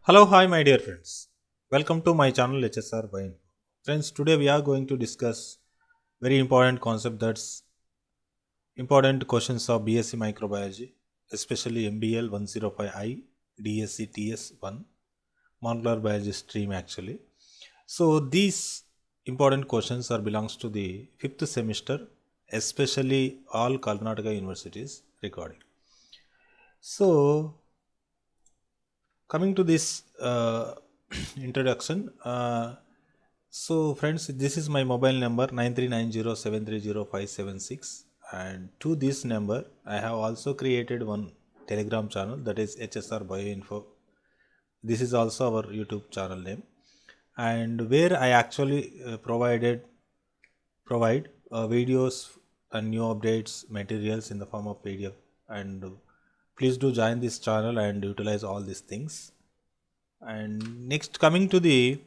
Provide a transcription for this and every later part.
Hello, hi, my dear friends. Welcome to my channel HSR Vine. Friends, today we are going to discuss very important concept that's important questions of BSc Microbiology, especially MBL 105I, DSc TS1, Molecular Biology stream actually. So these important questions are belongs to the fifth semester, especially all Karnataka universities recording. So coming to this introduction, so friends, this is my mobile number 9390730576, and to this number I have also created one Telegram channel, that is HSR Bioinfo. This is also our YouTube channel name, and where I actually provide videos and new updates materials in the form of PDF, and please do join this channel and utilize all these things. And next, coming to the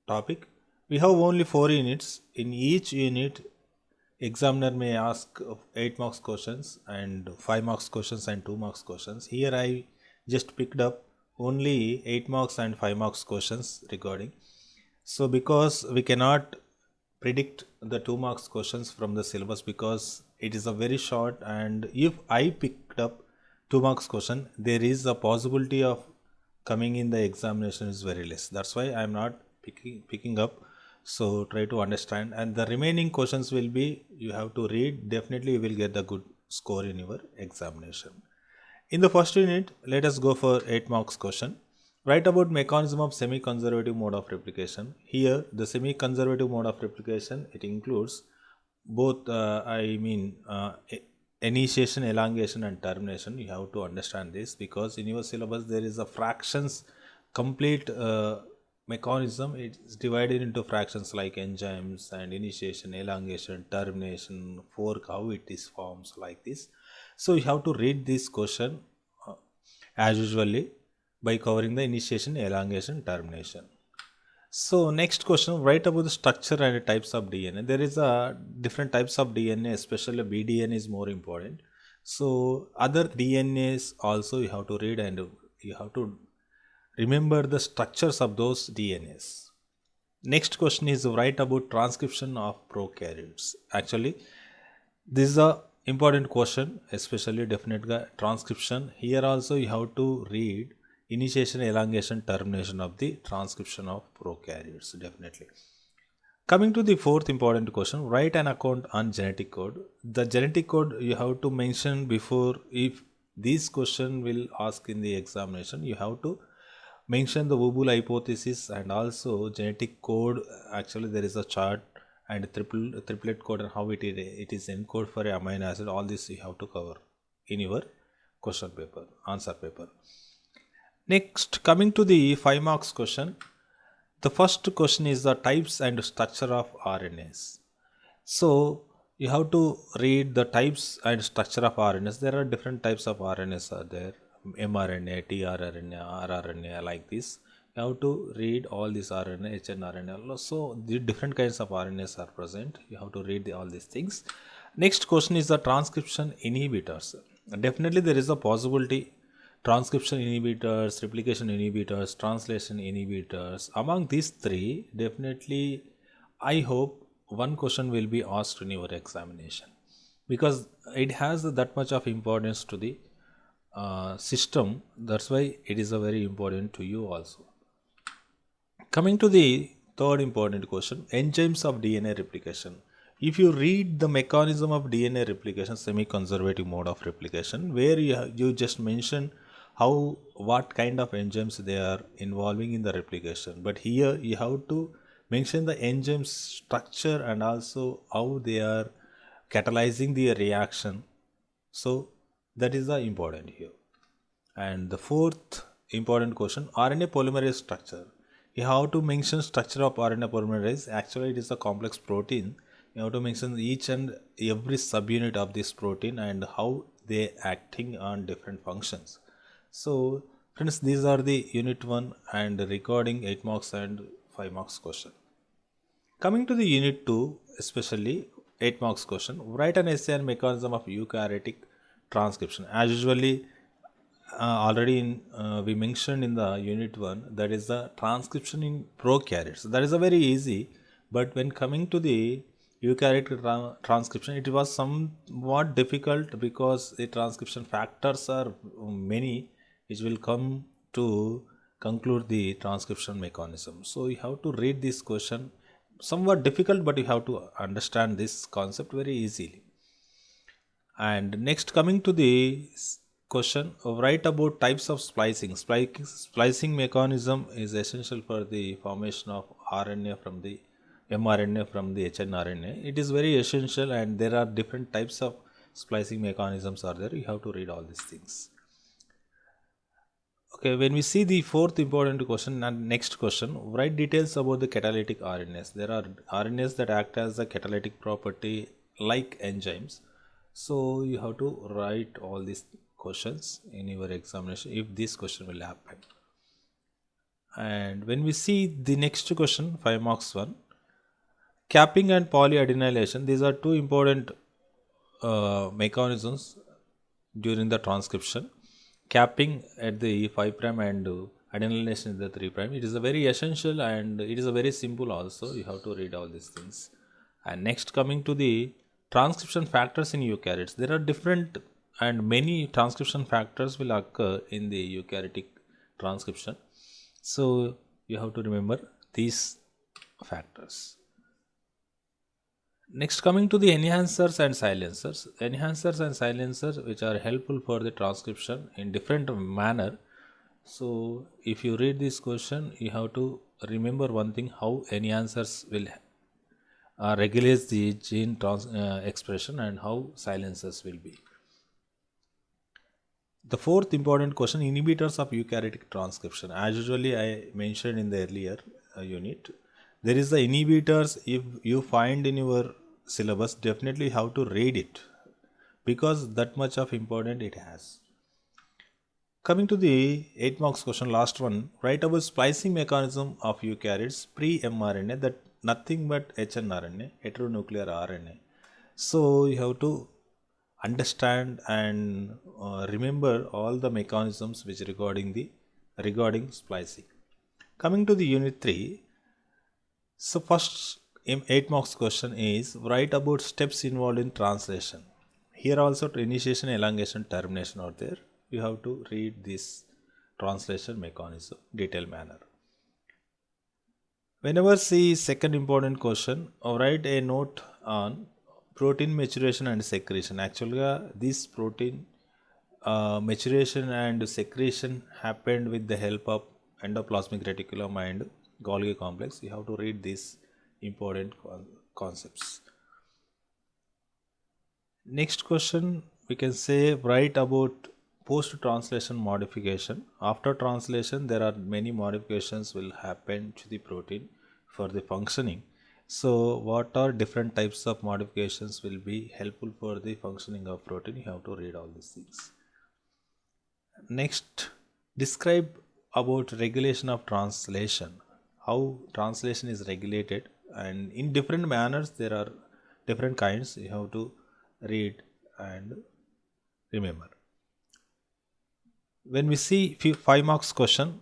topic, we have only 4 units. In each unit, examiner may ask 8 marks questions and 5 marks questions and 2 marks questions. Here I just picked up only 8 marks and 5 marks questions regarding. So because we cannot predict the 2 marks questions from the syllabus, because it is a very short, and if I picked up 2 marks question, there is a possibility of coming in the examination is very less. That's why I'm not picking up. So try to understand, and the remaining questions will be, you have to read. Definitely you will get the good score in your examination. In the first unit, let us go for 8 marks question. Write about mechanism of semi-conservative mode of replication. Here the semi-conservative mode of replication, it includes both initiation, elongation and termination. You have to understand this, because in your syllabus there is a fractions complete mechanism. It's divided into fractions like enzymes and initiation, elongation, termination, fork, how it is forms like this. So you have to read this question as usually by covering the initiation, elongation, termination. So next question, write about the structure and types of DNA. There is a different types of DNA, especially BDNA is more important. So other DNAs also you have to read, and you have to remember the structures of those DNAs. Next question is, write about transcription of prokaryotes. Actually, this is a important question, especially definite transcription. Here also you have to read initiation, elongation, termination of the transcription of prokaryotes, definitely. Coming to the fourth important question, write an account on genetic code. The genetic code you have to mention before. If this question will ask in the examination, you have to mention the Wubull hypothesis and also genetic code. Actually, there is a chart and triplet code and how it is encoded for a amino acid. All this you have to cover in your question paper, answer paper. Next, coming to the 5 marks question. The first question is the types and structure of RNAs. So you have to read the types and structure of RNAs. There are different types of RNAs are there. mRNA, tRNA, rRNA, like this. You have to read all these RNA, hnRNA. So the different kinds of RNAs are present. You have to read all these things. Next question is the transcription inhibitors. Definitely there is a possibility, transcription inhibitors, replication inhibitors, translation inhibitors. Among these three, definitely I hope one question will be asked in your examination, because it has that much of importance to the system. That's why it is a very important to you also. Coming to the third important question, enzymes of DNA replication. If you read the mechanism of DNA replication, semi-conservative mode of replication, where you just mention how, what kind of enzymes they are involving in the replication. But here you have to mention the enzyme structure and also how they are catalyzing the reaction. So that is the important here. And the fourth important question, RNA polymerase structure. You have to mention structure of RNA polymerase. Actually, it is a complex protein. You have to mention each and every subunit of this protein and how they acting on different functions. So friends, these are the unit 1 and recording 8 marks and 5 marks question. Coming to the unit 2, especially 8 marks question, write an essay on mechanism of eukaryotic transcription. As usually, we mentioned in the unit 1, that is the transcription in prokaryotes. That is a very easy, but when coming to the eukaryotic transcription, it was somewhat difficult because the transcription factors are many which will come to conclude the transcription mechanism. So you have to read this question, somewhat difficult, but you have to understand this concept very easily. And next, coming to the question, write about types of splicing. Splicing mechanism is essential for the formation of RNA from the mRNA from the hnRNA. It is very essential, and there are different types of splicing mechanisms are there. You have to read all these things. Okay, when we see the fourth important question and next question, write details about the catalytic RNAs. There are RNAs that act as a catalytic property like enzymes. So you have to write all these questions in your examination if this question will happen. And when we see the next question, 5 marks one, capping and polyadenylation, these are two important mechanisms during the transcription. Capping at the 5 prime and adenylation at the 3 prime. It is a very essential and it is a very simple also. You have to read all these things. And next, coming to the transcription factors in eukaryotes. There are different and many transcription factors will occur in the eukaryotic transcription. So you have to remember these factors. Next, coming to the enhancers and silencers. Enhancers and silencers which are helpful for the transcription in different manner. So if you read this question, you have to remember one thing, how enhancers will regulate the gene expression and how silencers will be. The fourth important question, inhibitors of eukaryotic transcription. As usually I mentioned in the earlier unit, there is the inhibitors. If you find in your syllabus, definitely have to read it because that much of important it has. Coming to the 8 marks question, last one, write about splicing mechanism of eukaryotes pre-mRNA, that nothing but hnRNA, heteronuclear RNA. So you have to understand and remember all the mechanisms which regarding splicing. Coming to the unit 3, so first 8 marks question is write about steps involved in translation. Here also initiation, elongation, termination are there. You have to read this translation mechanism detailed manner. Whenever see second important question, write a note on protein maturation and secretion. Actually, this protein maturation and secretion happened with the help of endoplasmic reticulum and Golgi complex. You have to read these important concepts. Next question, we can say write about post-translation modification. After translation, there are many modifications will happen to the protein for the functioning. So what are different types of modifications will be helpful for the functioning of protein? You have to read all these things. Next, describe about regulation of translation. How translation is regulated, and in different manners there are different kinds. You have to read and remember. When we see 5 marks question,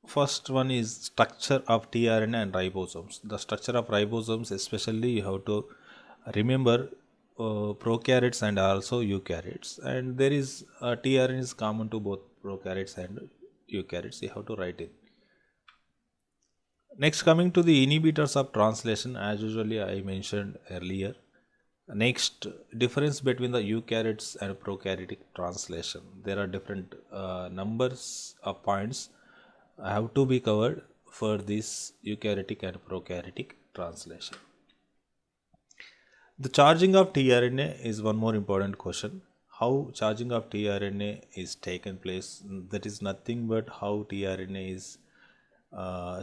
first one is structure of tRNA and ribosomes. The structure of ribosomes, especially you have to remember prokaryotes and also eukaryotes, and there is tRNA is common to both prokaryotes and eukaryotes. You have to write it. Next, coming to the inhibitors of translation, as usually I mentioned earlier. Next, difference between the eukaryotes and prokaryotic translation. There are different numbers of points have to be covered for this eukaryotic and prokaryotic translation. The charging of tRNA is one more important question. How charging of tRNA is taken place? That is nothing but how tRNA is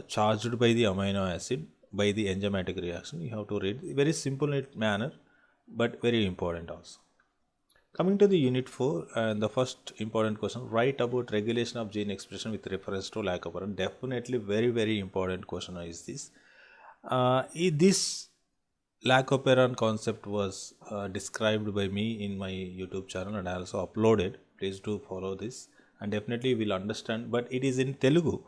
charged by the amino acid by the enzymatic reaction. You have to read very simple manner, but very important also. Coming to the unit 4, and the first important question, write about regulation of gene expression with reference to lac-operon. Definitely very important question is this. This lac-operon concept was described by me in my YouTube channel and I also uploaded. Please do follow this and definitely you will understand, but it is in Telugu.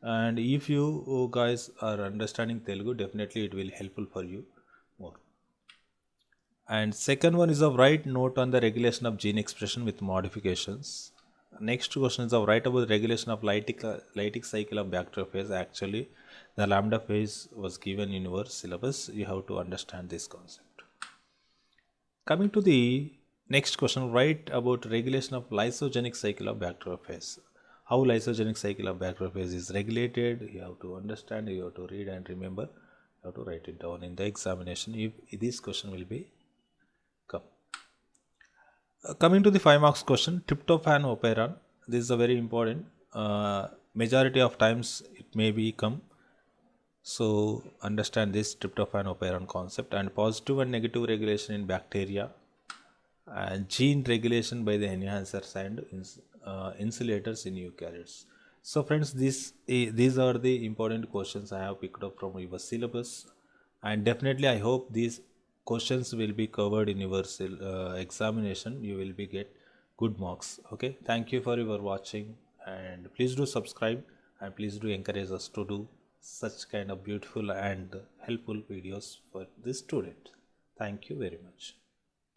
And if you guys are understanding Telugu, definitely it will helpful for you more. And second one is of write note on the regulation of gene expression with modifications. Next question is of write about regulation of lytic cycle of bacteriophage. Actually, the lambda phase was given in your syllabus. You have to understand this concept. Coming to the next question, write about regulation of lysogenic cycle of bacteriophage. How lysogenic cycle of bacteriophage is regulated, you have to understand, you have to read and remember, you have to write it down in the examination. If this question will be come. Coming to the 5 marks question, tryptophan operon. This is a very important. Majority of times it may be come. So understand this tryptophan operon concept, and positive and negative regulation in bacteria, and gene regulation by the enhancers and insulators in eukaryotes. So friends, these are the important questions I have picked up from your syllabus, and definitely I hope these questions will be covered in your examination. You will be get good marks. Okay, thank you for your watching, and please do subscribe, and please do encourage us to do such kind of beautiful and helpful videos for this student. Thank you very much.